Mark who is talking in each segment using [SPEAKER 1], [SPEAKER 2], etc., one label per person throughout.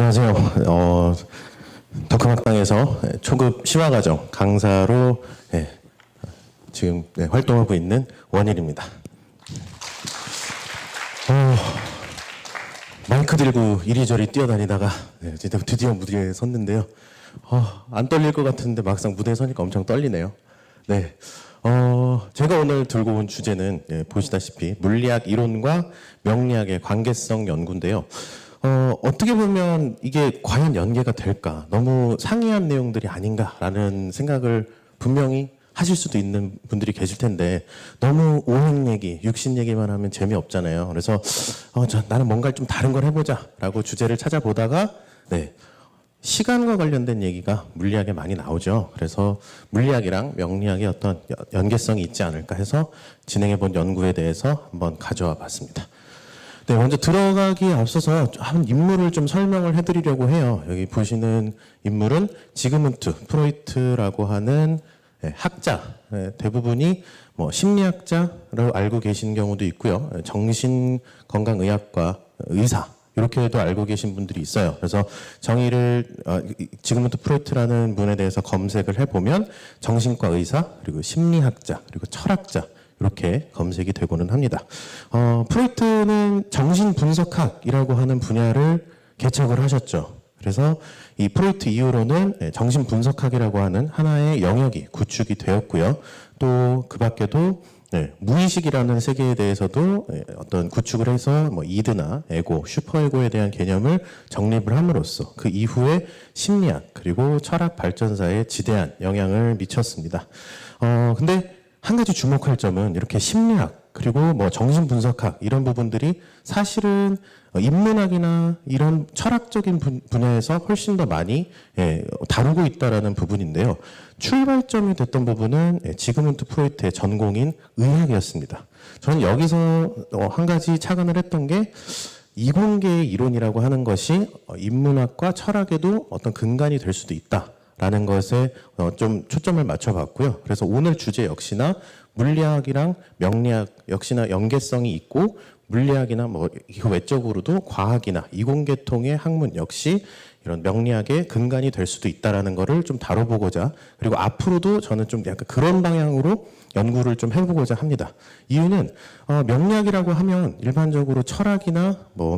[SPEAKER 1] 안녕하세요. 덕후학당에서 초급 심화과정 강사로 지금 활동하고 있는 원일입니다. 마이크 들고 이리저리 뛰어다니다가 진짜 드디어 무대에 섰는데요. 안 떨릴 것 같은데 막상 무대에 서니까 엄청 떨리네요. 네. 제가 오늘 들고 온 주제는 보시다시피 물리학 이론과 명리학의 관계성 연구인데요. 어떻게 보면 이게 과연 연계가 될까? 너무 상이한 내용들이 아닌가라는 생각을 분명히 하실 수도 있는 분들이 계실 텐데 너무 오행 얘기, 육신 얘기만 하면 재미없잖아요. 그래서 나는 뭔가 좀 다른 걸 해보자라고 주제를 찾아보다가 시간과 관련된 얘기가 물리학에 많이 나오죠. 그래서 물리학이랑 명리학의 어떤 연계성이 있지 않을까 해서 진행해본 연구에 대해서 한번 가져와 봤습니다. 먼저 들어가기에 앞서서 한 인물을 좀 설명을 해드리려고 해요. 여기 보시는 인물은 지그문트 프로이트라고 하는 학자, 대부분이 심리학자로 알고 계신 경우도 있고요. 정신건강의학과 의사 이렇게도 알고 계신 분들이 있어요. 그래서 정의를 지그문트 프로이트라는 분에 대해서 검색을 해보면 정신과 의사, 그리고 심리학자, 그리고 철학자 이렇게 검색이 되고는 합니다. 프로이트는 정신분석학이라고 하는 분야를 개척을 하셨죠. 그래서 이 프로이트 이후로는 정신분석학이라고 하는 하나의 영역이 구축이 되었고요. 또 그 밖에도 무의식이라는 세계에 대해서도 어떤 구축을 해서 이드나 에고, 슈퍼에고에 대한 개념을 정립을 함으로써 그 이후에 심리학 그리고 철학 발전사에 지대한 영향을 미쳤습니다. 근데 한 가지 주목할 점은 이렇게 심리학 그리고 정신분석학 이런 부분들이 사실은 인문학이나 이런 철학적인 분야에서 훨씬 더 많이 다루고 있다라는 부분인데요. 출발점이 됐던 부분은 지그문트 프로이트의 전공인 의학이었습니다. 저는 여기서 한 가지 착안을 했던 게 이공계의 이론이라고 하는 것이 인문학과 철학에도 어떤 근간이 될 수도 있다. 라는 것에 좀 초점을 맞춰봤고요. 그래서 오늘 주제 역시나 물리학이랑 명리학 역시나 연계성이 있고 물리학이나 그 외적으로도 과학이나 이공계통의 학문 역시 이런 명리학의 근간이 될 수도 있다라는 거를 좀 다뤄보고자 그리고 앞으로도 저는 좀 약간 그런 방향으로 연구를 좀 해보고자 합니다. 이유는 명리학이라고 하면 일반적으로 철학이나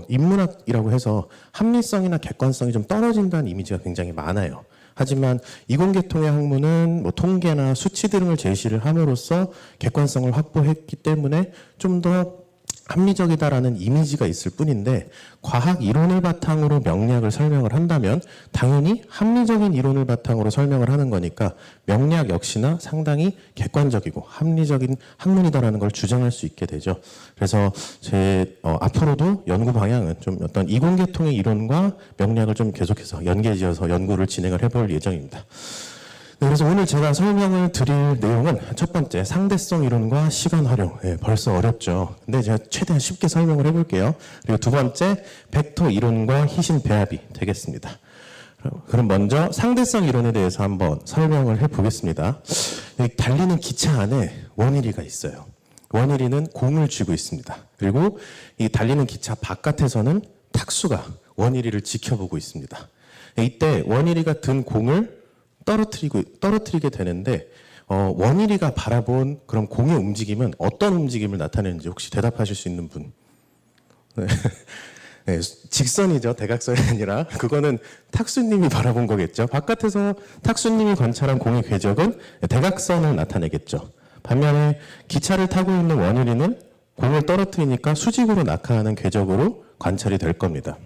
[SPEAKER 1] 인문학이라고 해서 합리성이나 객관성이 좀 떨어진다는 이미지가 굉장히 많아요. 하지만 이공계통의 학문은 통계나 수치 등을 제시를 함으로써 객관성을 확보했기 때문에 좀 더 합리적이다라는 이미지가 있을 뿐인데 과학 이론을 바탕으로 명리학을 설명을 한다면 당연히 합리적인 이론을 바탕으로 설명을 하는 거니까 명리학 역시나 상당히 객관적이고 합리적인 학문이다라는 걸 주장할 수 있게 되죠. 그래서 제 앞으로도 연구 방향은 좀 어떤 이공계통의 이론과 명리학을 좀 계속해서 연계지어서 연구를 진행을 해볼 예정입니다. 그래서 오늘 제가 설명을 드릴 내용은 첫 번째 상대성 이론과 시간 활용. 벌써 어렵죠. 근데 제가 최대한 쉽게 설명을 해볼게요. 그리고 두 번째 벡터 이론과 희신 배합이 되겠습니다. 그럼 먼저 상대성 이론에 대해서 한번 설명을 해보겠습니다. 달리는 기차 안에 원일이가 있어요. 원일이는 공을 쥐고 있습니다. 그리고 이 달리는 기차 바깥에서는 탁수가 원일이를 지켜보고 있습니다. 이때 원일이가 든 공을 떨어뜨리게 되는데 원일이가 바라본 그런 공의 움직임은 어떤 움직임을 나타내는지 혹시 대답하실 수 있는 분? 직선이죠. 대각선이 아니라 그거는 탁수님이 바라본 거겠죠. 바깥에서 탁수님이 관찰한 공의 궤적은 대각선을 나타내겠죠. 반면에 기차를 타고 있는 원일이는 공을 떨어뜨리니까 수직으로 낙하하는 궤적으로 관찰이 될 겁니다.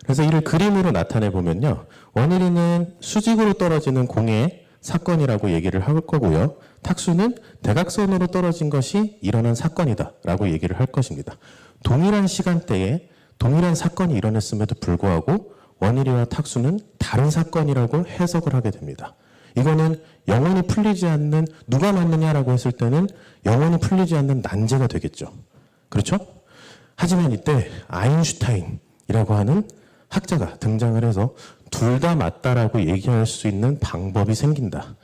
[SPEAKER 1] 그래서 이를 그림으로 나타내 보면요. 원일이는 수직으로 떨어지는 공의 사건이라고 얘기를 할 거고요. 탁수는 대각선으로 떨어진 것이 일어난 사건이다라고 얘기를 할 것입니다. 동일한 시간대에 동일한 사건이 일어났음에도 불구하고 원일이와 탁수는 다른 사건이라고 해석을 하게 됩니다. 이거는 영원히 풀리지 않는 누가 맞느냐라고 했을 때는 영원히 풀리지 않는 난제가 되겠죠. 그렇죠? 하지만 이때 아인슈타인이라고 하는 학자가 등장을 해서 둘 다 맞다라고 얘기할 수 있는 방법이 생긴다.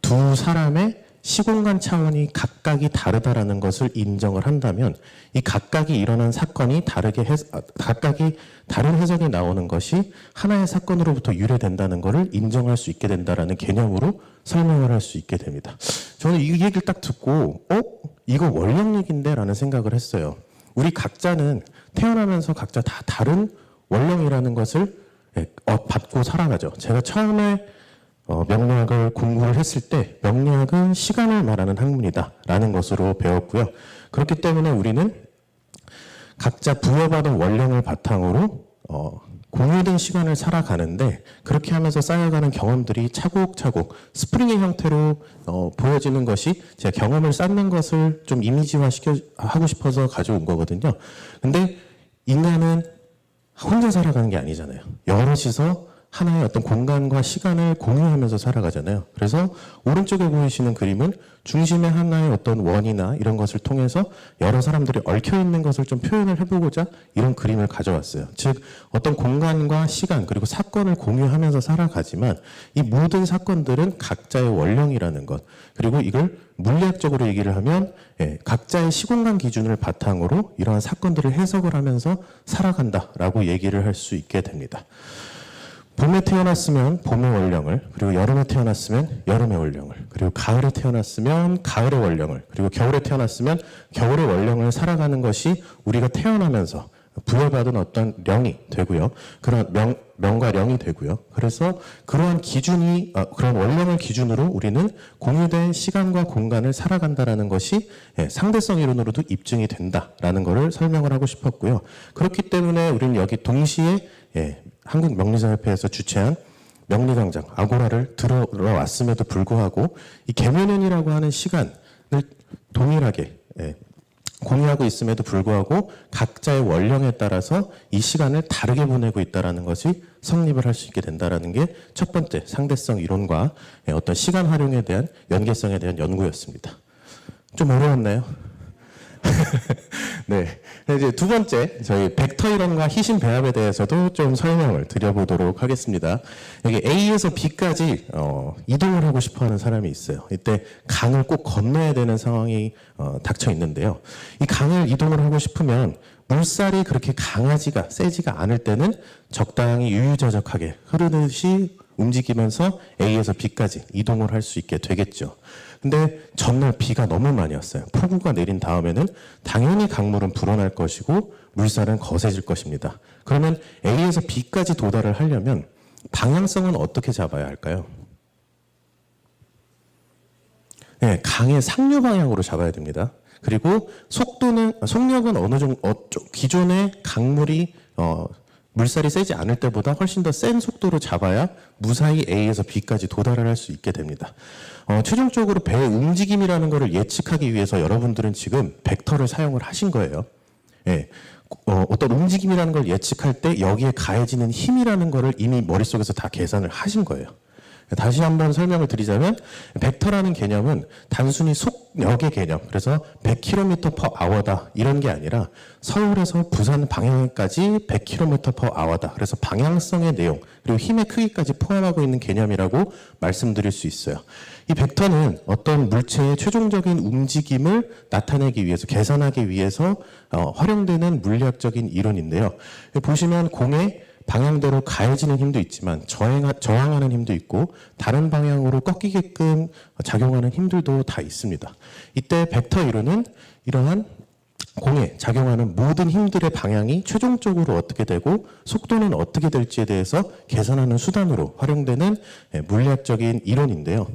[SPEAKER 1] 두 사람의 시공간 차원이 각각이 다르다라는 것을 인정을 한다면 이 각각이 일어난 사건이 각각이 다른 해석이 나오는 것이 하나의 사건으로부터 유래된다는 것을 인정할 수 있게 된다라는 개념으로 설명을 할 수 있게 됩니다. 저는 이 얘기를 딱 듣고 이거 원령 얘기인데 라는 생각을 했어요. 우리 각자는 태어나면서 각자 다 다른 원령이라는 것을 받고 살아가죠. 제가 처음에 명리학을 공부를 했을 때 명리학은 시간을 말하는 학문이다라는 것으로 배웠고요. 그렇기 때문에 우리는 각자 부여받은 원령을 바탕으로 공유된 시간을 살아가는데 그렇게 하면서 쌓여가는 경험들이 차곡차곡 스프링의 형태로 보여지는 것이 제가 경험을 쌓는 것을 좀 이미지화 하고 싶어서 가져온 거거든요. 근데 인간은 혼자 살아가는 게 아니잖아요. 여럿이서 하나의 어떤 공간과 시간을 공유하면서 살아가잖아요. 그래서 오른쪽에 보이시는 그림은 중심의 하나의 어떤 원이나 이런 것을 통해서 여러 사람들이 얽혀있는 것을 좀 표현을 해보고자 이런 그림을 가져왔어요. 즉 어떤 공간과 시간 그리고 사건을 공유하면서 살아가지만 이 모든 사건들은 각자의 원령이라는 것, 그리고 이걸 물리학적으로 얘기를 하면 각자의 시공간 기준을 바탕으로 이러한 사건들을 해석을 하면서 살아간다라고 얘기를 할 수 있게 됩니다. 봄에 태어났으면 봄의 원령을, 그리고 여름에 태어났으면 여름의 원령을, 그리고 가을에 태어났으면 가을의 원령을, 그리고 겨울에 태어났으면 겨울의 원령을 살아가는 것이 우리가 태어나면서 부여받은 어떤 령이 되고요. 그런 명과 령이 되고요. 그래서 그러한 기준이, 그런 원령을 기준으로 우리는 공유된 시간과 공간을 살아간다라는 것이 상대성 이론으로도 입증이 된다라는 것을 설명을 하고 싶었고요. 그렇기 때문에 우리는 여기 동시에 한국명리사협회에서 주최한 명리광장 아고라를 들어왔음에도 불구하고 이 계면연이라고 하는 시간을 동일하게 공유하고 있음에도 불구하고 각자의 원령에 따라서 이 시간을 다르게 보내고 있다는 것이 성립을 할 수 있게 된다는 게 첫 번째 상대성 이론과 어떤 시간 활용에 대한 연계성에 대한 연구였습니다. 좀 어려웠나요? 네. 이제 두 번째, 저희 벡터 이론과 희신 배합에 대해서도 좀 설명을 드려보도록 하겠습니다. 여기 A에서 B까지 이동을 하고 싶어 하는 사람이 있어요. 이때 강을 꼭 건너야 되는 상황이 닥쳐 있는데요. 이 강을 이동을 하고 싶으면 물살이 그렇게 강하지가 세지가 않을 때는 적당히 유유자적하게 흐르듯이 움직이면서 A에서 B까지 이동을 할 수 있게 되겠죠. 근데 전날 비가 너무 많이 왔어요. 폭우가 내린 다음에는 당연히 강물은 불어날 것이고 물살은 거세질 것입니다. 그러면 A에서 B까지 도달을 하려면 방향성은 어떻게 잡아야 할까요? 네, 강의 상류 방향으로 잡아야 됩니다. 그리고 속력은 어느 정도 기존의 강물이 물살이 세지 않을 때보다 훨씬 더 센 속도로 잡아야 무사히 A에서 B까지 도달을 할 수 있게 됩니다. 최종적으로 배의 움직임이라는 것을 예측하기 위해서 여러분들은 지금 벡터를 사용을 하신 거예요. 예. 어떤 움직임이라는 걸 예측할 때 여기에 가해지는 힘이라는 것을 이미 머릿속에서 다 계산을 하신 거예요. 다시 한번 설명을 드리자면 벡터라는 개념은 단순히 속력의 개념, 그래서 100km/h다 이런 게 아니라 서울에서 부산 방향까지 100km/h다. 그래서 방향성의 내용 그리고 힘의 크기까지 포함하고 있는 개념이라고 말씀드릴 수 있어요. 이 벡터는 어떤 물체의 최종적인 움직임을 나타내기 위해서, 계산하기 위해서 활용되는 물리학적인 이론인데요. 보시면 공에 방향대로 가해지는 힘도 있지만 저항하는 힘도 있고 다른 방향으로 꺾이게끔 작용하는 힘들도 다 있습니다. 이때 벡터 이론은 이러한 공에 작용하는 모든 힘들의 방향이 최종적으로 어떻게 되고 속도는 어떻게 될지에 대해서 계산하는 수단으로 활용되는 물리학적인 이론인데요.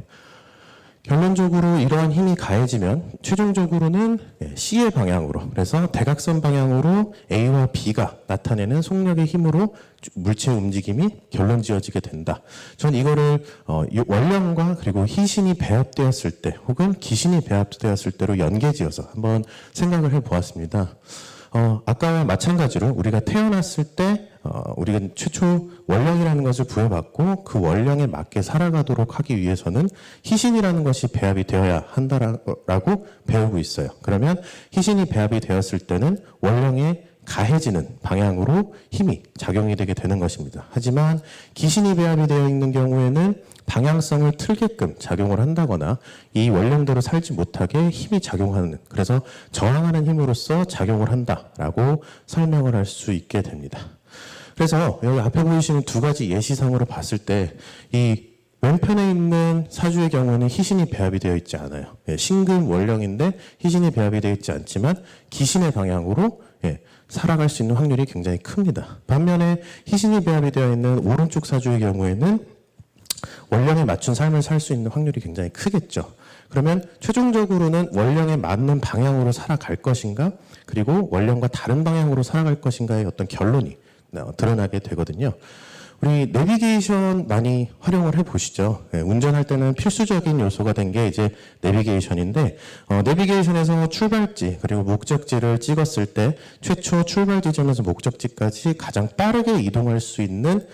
[SPEAKER 1] 결론적으로 이러한 힘이 가해지면 최종적으로는 C의 방향으로, 그래서 대각선 방향으로 A와 B가 나타내는 속력의 힘으로 물체의 움직임이 결론 지어지게 된다. 전 이거를 원령과 그리고 희신이 배합되었을 때 혹은 기신이 배합되었을 때로 연계지어서 한번 생각을 해보았습니다. 아까와 마찬가지로 우리가 태어났을 때 우리가 최초 원령이라는 것을 부여받고 그 원령에 맞게 살아가도록 하기 위해서는 희신이라는 것이 배합이 되어야 한다라고 배우고 있어요. 그러면 희신이 배합이 되었을 때는 원령의 가해지는 방향으로 힘이 작용이 되게 되는 것입니다. 하지만 기신이 배합이 되어 있는 경우에는 방향성을 틀게끔 작용을 한다거나 이 원령대로 살지 못하게 힘이 작용하는, 그래서 저항하는 힘으로써 작용을 한다라고 설명을 할 수 있게 됩니다. 그래서 여기 앞에 보이시는 두 가지 예시상으로 봤을 때 이 왼편에 있는 사주의 경우는 희신이 배합이 되어 있지 않아요. 신금 원령인데 희신이 배합이 되어 있지 않지만 기신의 방향으로 살아갈 수 있는 확률이 굉장히 큽니다. 반면에 희신이 배합이 되어 있는 오른쪽 사주의 경우에는 원령에 맞춘 삶을 살 수 있는 확률이 굉장히 크겠죠. 그러면 최종적으로는 원령에 맞는 방향으로 살아갈 것인가, 그리고 원령과 다른 방향으로 살아갈 것인가의 어떤 결론이 드러나게 되거든요. 우리 내비게이션 많이 활용을 해보시죠. 운전할 때는 필수적인 요소가 된 게 이제 내비게이션인데, 내비게이션에서 출발지 그리고 목적지를 찍었을 때 최초 출발 지점에서 목적지까지 가장 빠르게 이동할 수 있는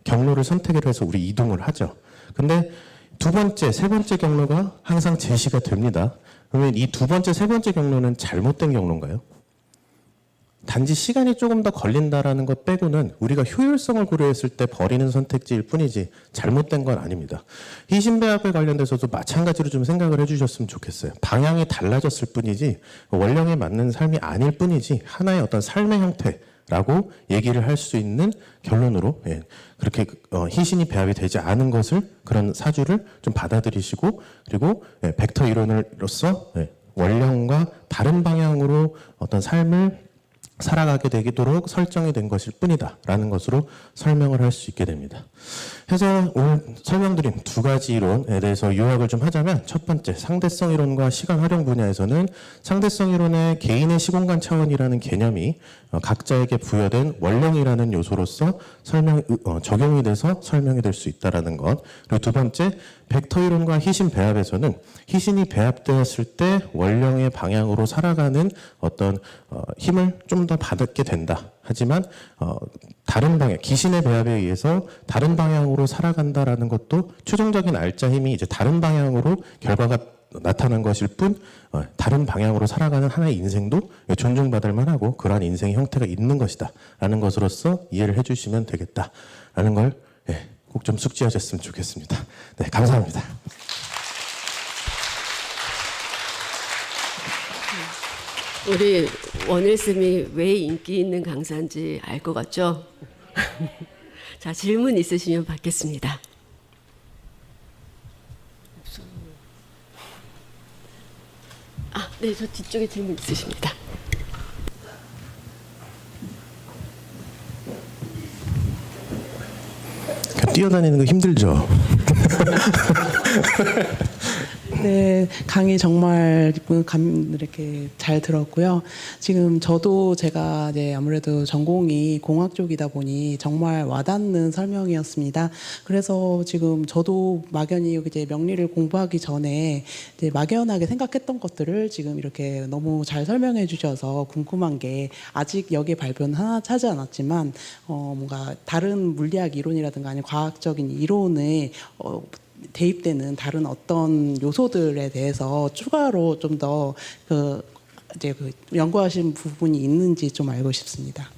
[SPEAKER 1] 경로를 선택을 해서 우리 이동을 하죠. 근데 두 번째, 세 번째 경로가 항상 제시가 됩니다. 그러면 이 두 번째, 세 번째 경로는 잘못된 경로인가요? 단지 시간이 조금 더 걸린다라는 것 빼고는 우리가 효율성을 고려했을 때 버리는 선택지일 뿐이지 잘못된 건 아닙니다. 희신배합에 관련돼서도 마찬가지로 좀 생각을 해주셨으면 좋겠어요. 방향이 달라졌을 뿐이지 원령에 맞는 삶이 아닐 뿐이지 하나의 어떤 삶의 형태라고 얘기를 할 수 있는 결론으로 그렇게 희신이 배합이 되지 않은 것을, 그런 사주를 좀 받아들이시고, 그리고 벡터 이론으로서 원령과 다른 방향으로 어떤 삶을 살아가게 되도록 설정이 된 것일 뿐이다라는 것으로 설명을 할 수 있게 됩니다. 그래서 오늘 설명드린 두 가지 이론에 대해서 요약을 좀 하자면, 첫 번째 상대성 이론과 시간 활용 분야에서는 상대성 이론의 개인의 시공간 차원이라는 개념이 각자에게 부여된 원령이라는 요소로서 적용이 돼서 설명이 될 수 있다라는 것. 그리고 두 번째 벡터 이론과 희신 배합에서는 희신이 배합되었을 때 원령의 방향으로 살아가는 어떤 힘을 좀 더 받게 된다. 하지만 다른 방향, 기신의 배합에 의해서 다른 방향으로 살아간다라는 것도 최종적인 알짜 힘이 이제 다른 방향으로 결과가 나타난 것일 뿐, 다른 방향으로 살아가는 하나의 인생도 존중받을 만하고 그러한 인생의 형태가 있는 것이다 라는 것으로서 이해를 해주시면 되겠다라는 걸 꼭 좀 숙지하셨으면 좋겠습니다. 네, 감사합니다.
[SPEAKER 2] 우리 원일쌤이 왜 인기 있는 강사인지 알 것 같죠? 자, 질문 있으시면 받겠습니다. 네, 저 뒤쪽에 질문 있으십니다.
[SPEAKER 1] 뛰어다니는 거 힘들죠?
[SPEAKER 3] 네, 강의 정말 이렇게 잘 들었고요. 지금 제가 이제 아무래도 전공이 공학 쪽이다 보니 정말 와닿는 설명이었습니다. 그래서 지금 저도 막연히 이제 명리를 공부하기 전에 이제 막연하게 생각했던 것들을 지금 이렇게 너무 잘 설명해 주셔서 궁금한 게, 아직 여기에 발표는 하나 차지 않았지만 뭔가 다른 물리학 이론이라든가 아니면 과학적인 이론에 대입되는 다른 어떤 요소들에 대해서 추가로 좀 더 연구하신 부분이 있는지 좀 알고 싶습니다.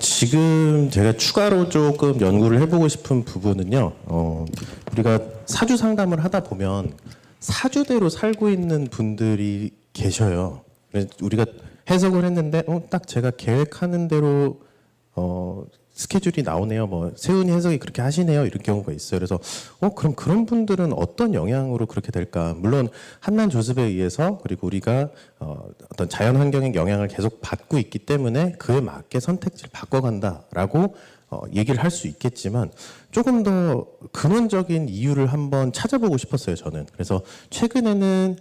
[SPEAKER 1] 지금 제가 추가로 조금 연구를 해보고 싶은 부분은요, 우리가 사주 상담을 하다 보면 사주대로 살고 있는 분들이 계셔요. 우리가 해석을 했는데, 딱 제가 계획하는 대로 스케줄이 나오네요. 뭐 세운이 해석이 그렇게 하시네요. 이런 경우가 있어요. 그래서 그럼 그런 분들은 어떤 영향으로 그렇게 될까? 물론 한난 조습에 의해서, 그리고 우리가 어떤 자연 환경의 영향을 계속 받고 있기 때문에 그에 맞게 선택지를 바꿔간다라고 얘기를 할 수 있겠지만, 조금 더 근원적인 이유를 한번 찾아보고 싶었어요. 저는. 그래서 최근에는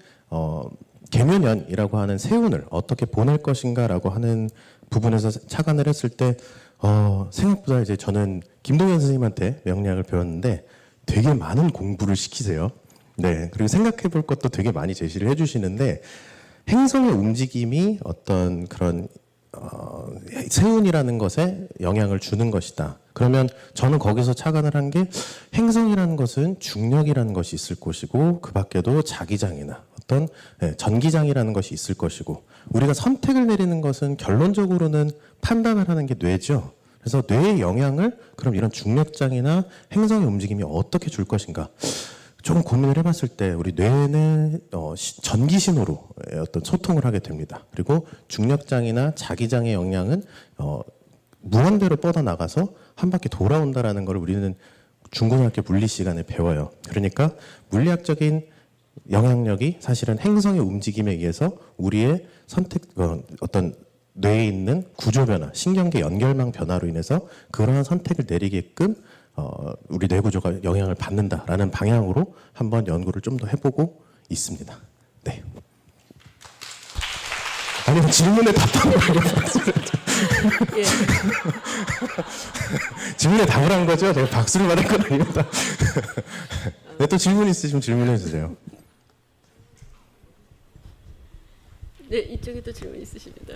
[SPEAKER 1] 계묘년이라고 하는 세운을 어떻게 보낼 것인가라고 하는 부분에서 착안을 했을 때 생각보다 이제 저는 김동현 선생님한테 명리학을 배웠는데 되게 많은 공부를 시키세요. 네. 그리고 생각해 볼 것도 되게 많이 제시를 해 주시는데, 행성의 움직임이 어떤 그런 세운이라는 것에 영향을 주는 것이다. 그러면 저는 거기서 착안을 한 게, 행성이라는 것은 중력이라는 것이 있을 것이고 그 밖에도 자기장이나 어떤 전기장이라는 것이 있을 것이고, 우리가 선택을 내리는 것은 결론적으로는 판단을 하는 게 뇌죠. 그래서 뇌의 영향을 그럼 이런 중력장이나 행성의 움직임이 어떻게 줄 것인가, 조금 고민을 해봤을 때 우리 뇌는 전기 신호로 어떤 소통을 하게 됩니다. 그리고 중력장이나 자기장의 영향은 무한대로 뻗어나가서 한 바퀴 돌아온다라는 걸 우리는 중고등학교 물리 시간에 배워요. 그러니까 물리학적인 영향력이 사실은 행성의 움직임에 의해서 우리의 어떤 뇌에 있는 구조 변화, 신경계 연결망 변화로 인해서 그러한 선택을 내리게끔 우리 뇌 구조가 영향을 받는다라는 방향으로 한번 연구를 좀 더 해보고 있습니다. 네. 아니, 질문에 답한 거예요.
[SPEAKER 2] 예.
[SPEAKER 1] 질문에 답을 한 거죠? 제가 박수를 받은 건 아닙니다. 네, 또 질문 있으시면 질문해 주세요.
[SPEAKER 2] 네, 이쪽에도 질문 있으십니다.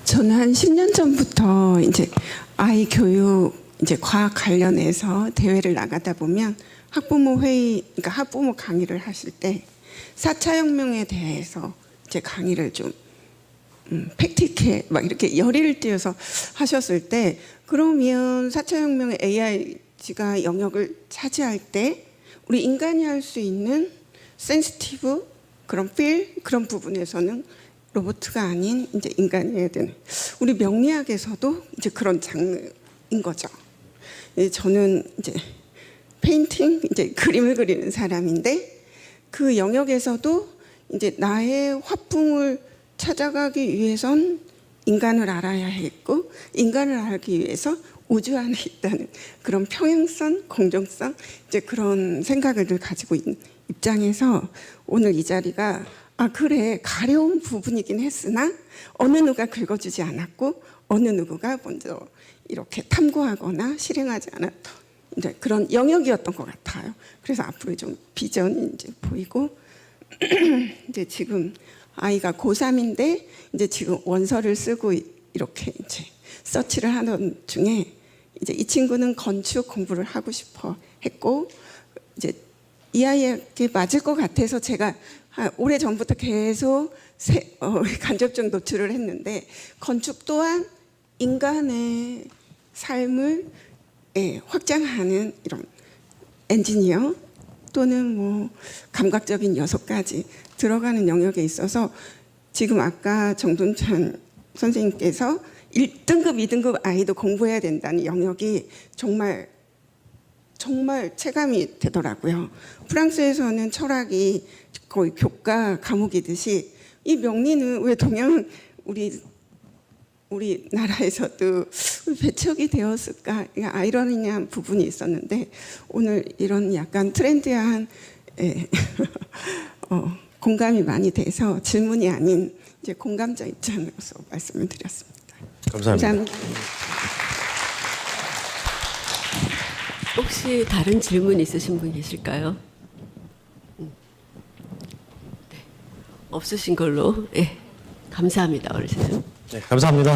[SPEAKER 4] 저는 한 10년 전부터 이제 아이 교육 이제 과학 관련해서 대회를 나가다 보면 학부모 회의, 그러니까 학부모 강의를 하실 때 4차 혁명에 대해서 이제 강의를 좀 팩트있게 막 이렇게 열의를 띄어서 하셨을 때, 그러면 4차 혁명의 AI가 영역을 차지할 때 우리 인간이 할 수 있는 센시티브 그런 그런 부분에서는 로봇가 아닌 이제 인간이 해야 되는, 우리 명리학에서도 이제 그런 장르인 거죠. 저는 이제 페인팅, 이제 그림을 그리는 사람인데, 그 영역에서도 이제 나의 화풍을 찾아가기 위해선 인간을 알아야 했고, 인간을 알기 위해서 우주 안에 있다는 그런 평행성, 공정성, 이제 그런 생각을 늘 가지고 있는 입장에서 오늘 이 자리가 그래, 가려운 부분이긴 했으나 어느 누가 긁어주지 않았고 어느 누구가 먼저 이렇게 탐구하거나 실행하지 않았던 이제 그런 영역이었던 것 같아요. 그래서 앞으로 좀 비전이 이제 보이고 이제 지금 아이가 고3인데 이제 지금 원서를 쓰고 이렇게 이제 서치를 하는 중에 이제 이 친구는 건축 공부를 하고 싶어 했고, 이제 이 아이에게 맞을 것 같아서 제가 오래 전부터 계속 간접적 노출을 했는데, 건축 또한 인간의 삶을 확장하는 이런 엔지니어 또는 뭐 감각적인 요소까지 들어가는 영역에 있어서 지금 아까 정돈찬 선생님께서 1등급, 2등급 아이도 공부해야 된다는 영역이 정말 체감이 되더라고요. 프랑스에서는 철학이 거의 교과 과목이듯이 이 명리는 왜 동양 우리 나라에서도 배척이 되었을까, 아이러니한 부분이 있었는데, 오늘 이런 약간 트렌디한 공감이 많이 돼서 질문이 아닌 이제 공감자 입장으로서 말씀을 드렸습니다.
[SPEAKER 1] 감사합니다.
[SPEAKER 2] 혹시 다른 질문 있으신 분 계실까요? 네. 없으신 걸로. 예. 감사합니다, 어르신.
[SPEAKER 1] 네, 감사합니다.